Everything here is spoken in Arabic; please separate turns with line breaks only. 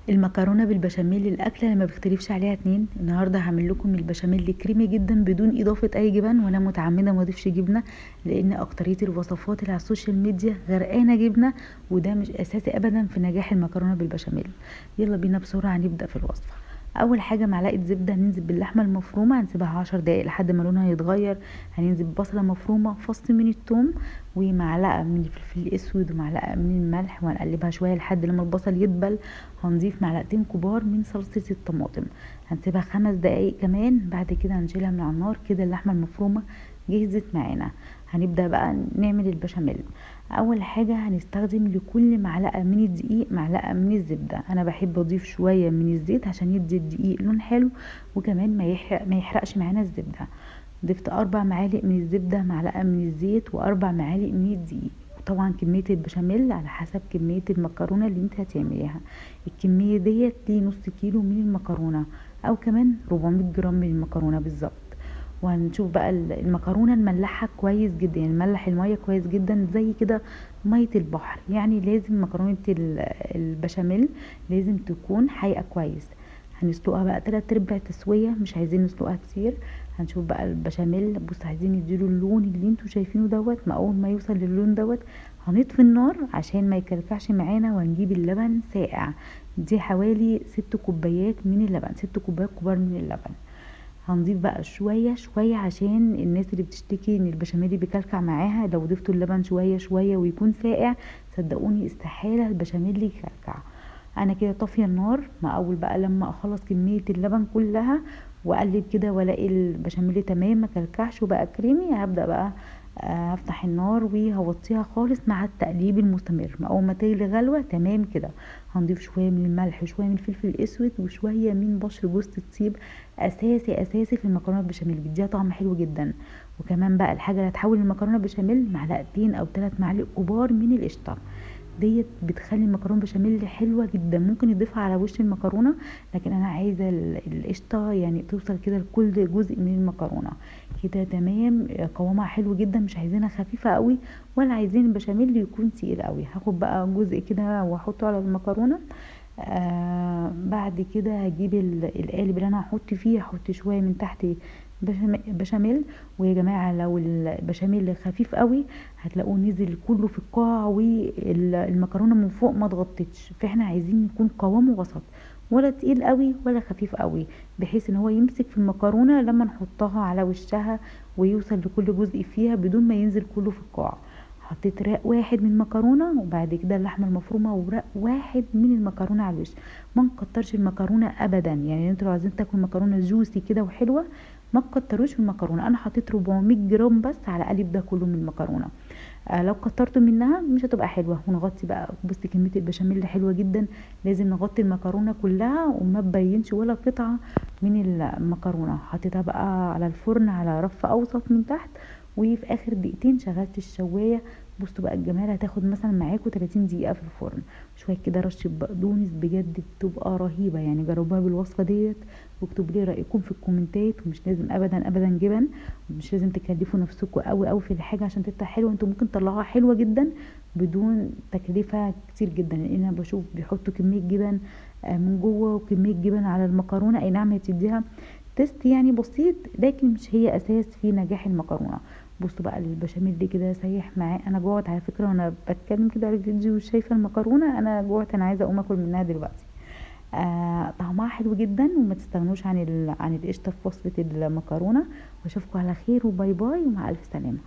المكرونه بالبشاميل الاكله اللي ما بيختلفش عليها اتنين. النهارده هعمل لكم البشاميل كريمي جدا بدون اضافه اي جبن، وانا متعمده ما اضيفش جبنه لان اكتريه الوصفات اللي على السوشيال ميديا غرقانه جبنه، وده مش اساسي ابدا في نجاح المكرونه بالبشاميل. يلا بينا بسرعه نبدا في الوصفه. اول حاجه معلقه زبده، هننزل باللحمه المفرومه، هنسيبها 10 دقايق لحد ما لونها يتغير. هننزل ببصله مفرومه، فص من الثوم، ومعلقه من الفلفل الاسود ومعلقه من الملح، وهنقلبها شويه لحد لما البصل يدبل. هنضيف معلقتين كبار من صلصه الطماطم، هنسيبها 5 دقايق كمان. بعد كده هنشيلها من على النار. كده اللحمه المفرومه جهزت معانا. هنبدا بقى نعمل البشاميل. اول حاجه هنستخدم لكل معلقه من الدقيق معلقه من الزبده. انا بحب اضيف شويه من الزيت عشان يدي الدقيق لون حلو، وكمان ما يحرقش معانا الزبده. ضفت 4 معالق من الزبده، معلقه من الزيت، و4 معالق من الدقيق. طبعا كميه البشاميل على حسب كميه المكرونه اللي انت هتعمليها. الكميه ديت دي نص كيلو من المكرونه، او كمان 400 جرام من المكرونه بالظبط. وهنشوف بقى المكرونه نملحها كويس جدا، يعني نملح الميه كويس جدا زي كده ميه البحر. يعني لازم مكرونه البشاميل لازم تكون حايقه كويس. هنسلقها بقى 3/4 تسويه، مش عايزين نسلقها كتير. هنشوف بقى البشاميل، بص عايزين نديله اللون اللي انتوا شايفينه دوت. ما اول ما يوصل للون دوت هنطفي النار عشان ما يكلكعش معانا، وهنجيب اللبن ساقع. دي حوالي 6 كوبايات من اللبن، 6 كوبايات كبار من اللبن. هنضيف بقى شوية شوية عشان الناس اللي بتشتكي ان البشاميل بيكلكع معاها. لو ضفتوا اللبن شوية شوية ويكون ساقع، صدقوني استحالة البشاميل يكلكع. انا كده طافية النار. مع اول بقى لما اخلص كمية اللبن كلها واقلب كده والاقي البشاميل تمام مكلكعش وبقى كريمي، هبدأ بقى هفتح النار وهوطيها خالص مع التقليب المستمر. اول ما تغلي غلوة تمام كده، هنضيف شوية من الملح وشوية من الفلفل الاسود وشوية من بشر جوز الطيب. اساسي اساسي في المكرونه بالبشاميل، بيديها طعم حلو جدا. وكمان بقى الحاجه اللي هتحول المكرونه بشاميل، معلقتين او 3 معالق كبار من القشطه. ديت بتخلي المكرونه بشاميل حلوه جدا. ممكن نضيفها على وش المكرونه، لكن انا عايزه القشطه يعني توصل كده لكل جزء من المكرونه. كده تمام، قوامها حلو جدا، مش عايزينها خفيفه قوي ولا عايزين البشاميل يكون تقيل قوي. هاخد بقى جزء كده واحطه على المكرونه. بعد كده هجيب القالب اللي انا هحط فيه، هحط شويه من تحت بشاميل. ويا جماعه لو البشاميل خفيف قوي هتلاقوه نزل كله في القاع، والمكرونه من فوق ما اتغطتش. فاحنا عايزين يكون قوامه وسط، ولا تقيل قوي ولا خفيف قوي، بحيث ان هو يمسك في المكرونه لما نحطها على وشها ويوصل لكل جزء فيها بدون ما ينزل كله في القاع. حطيت رق واحد من المكرونه، وبعد كده اللحمه المفرومه ورق واحد من المكرونه على الوش. ما نكترش المكرونه ابدا، يعني انتوا لو عايزين تاكلوا مكرونه جوسي كده وحلوه ما تكتروش في المكرونه. انا حطيت 400 جرام بس على قالب ده كله من المكرونه. لو كترتوا منها مش هتبقى حلوه. ونغطي بقى، بصي كميه البشاميل حلوه جدا. لازم نغطي المكرونه كلها وما تبينش ولا قطعه من المكرونه. حطيتها بقى على الفرن على رف اوسط من تحت، وفي اخر دقيقتين شغلت الشوايه. بصوا بقى الجمال، هتاخد مثلا معاكم 30 دقيقه في الفرن. شويه كده رشه بقدونس بجد بتبقى رهيبه. يعني جربوها بالوصفه ديت واكتبوا لي رايكم في الكومنتات. ومش لازم ابدا ابدا جبن، ومش لازم تكلفوا نفسكم قوي قوي في الحاجه عشان تطلع حلوه. انتوا ممكن تطلعوها حلوه جدا بدون تكلفه كتير جدا، لان انا بشوف بيحطوا كميه جبن من جوه وكميه جبن على المكرونه. اي نعم هي بتديها تيست يعني بسيط، لكن مش هي اساس في نجاح المكرونه. بصوا بقى البشاميل دي كده سايح معاه. انا جوعت على فكره وانا بتكلم كده على الفيديو وشايفه المكرونه. انا جوعت، انا عايزه اقوم اكل منها دلوقتي. طعمها حلو جدا. وما تستغنوش عن القشطه في وصفه المكرونه. واشوفكم على خير، وباي باي، ومع الف سلامه.